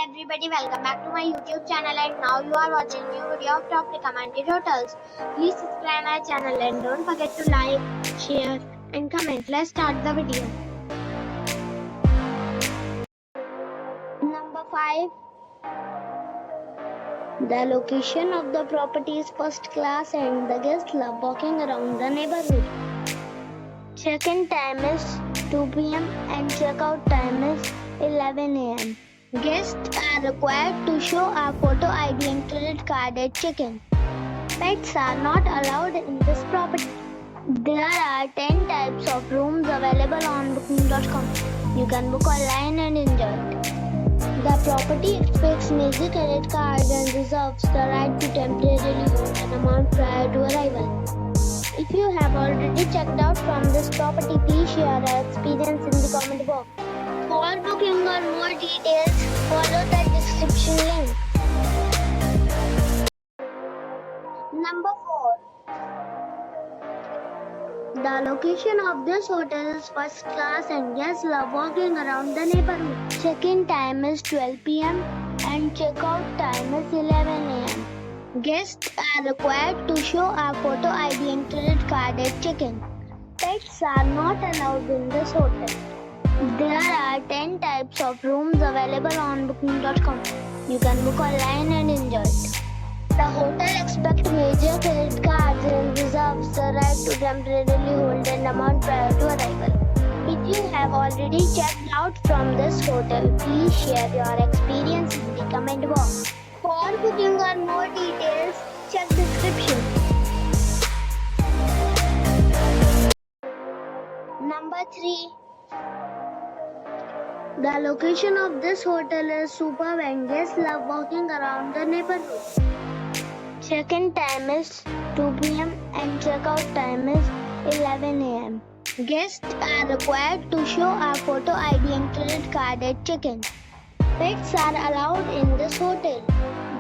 everybody, welcome back to my YouTube channel, and now you are watching new video of top recommended hotels. Please subscribe my channel and don't forget to like, share and comment. Let's start the video. Number 5. The location of the property is first class and the guests love walking around the neighborhood. Check-in time is 2 p.m. and check-out time is 11 a.m. Guests are required to show a photo ID and credit card at check-in. Pets are not allowed in this property. There are 10 types of rooms available on booking.com. You can book online and enjoy it. The property expects major credit cards and reserves the right to temporarily hold an amount prior to arrival. If you have already checked out from this property, please share your experience in the comment box. For booking or more details, follow the description link. Number 4. The location of this hotel is first class and guests love walking around the neighborhood. Check-in time is 12 p.m. and check-out time is 11 a.m. Guests are required to show a photo ID and credit card at check-in. Pets are not allowed in this hotel. There are 10 types of rooms available on booking.com. You can book online and enjoy it. The hotel expects major credit cards and reserves the right to temporarily hold an amount prior to arrival. If you have already checked out from this hotel, please share your experience in the comment box. For booking or more details, check description. Number 3. The location of this hotel is superb and guests love walking around the neighborhood. Check-in time is 2 p.m. and check-out time is 11 a.m. Guests are required to show a photo ID and credit card at check-in. Pets are allowed in this hotel.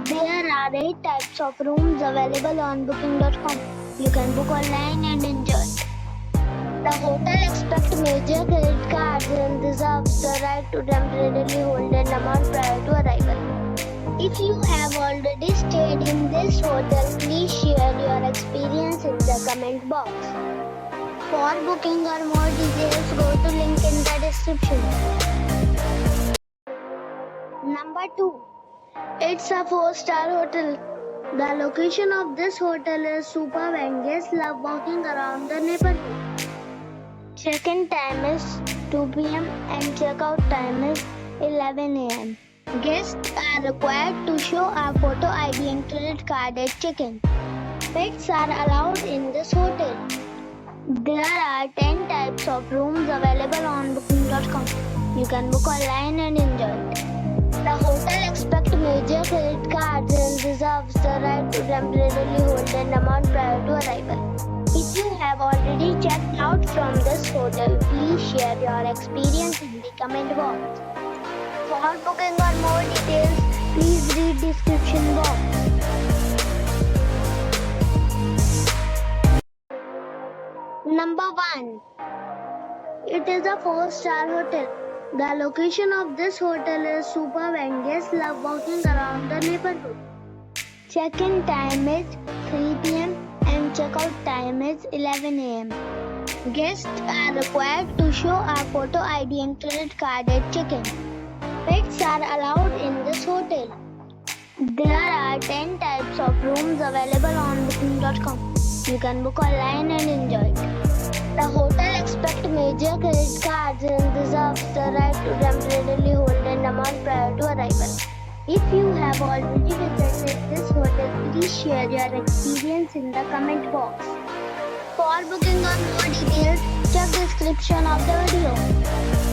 There are 8 types of rooms available on booking.com. You can book online and enjoy it. The hotel expects major credit cards and reserves the right to temporarily hold an amount prior to arrival. If you have already stayed in this hotel, please share your experience in the comment box. For booking or more details, go to link in the description. Number 2. It's a 4-star hotel. The location of this hotel is superb and guests love walking around the neighborhood. Check-in time is 2 p.m. and check-out time is 11 a.m. Guests are required to show a photo ID and credit card at check-in. Pets are allowed in this hotel. There are 10 types of rooms available on booking.com. You can book online and enjoy it. The hotel expects major credit cards and reserves the right to temporarily hold an amount prior to arrival. If you have already checked out from this hotel, please share your experience in the comment box. For booking or more details, please read description box. Number 1. It is a 4-star hotel. The location of this hotel is superb and guests love walking around the neighborhood. Check-in time is 3 p.m. and check-out time is 11 a.m. Guests are required to show a photo ID and credit card at check-in. Pets are allowed in this hotel. There are 10 types of rooms available on booking.com. You can book online and enjoy it. The hotel expects major credit cards and reserves the right to temporarily hold an amount prior to arrival. If you have already visited this hotel, please share your experience in the comment box. For booking or more details, check description of the video.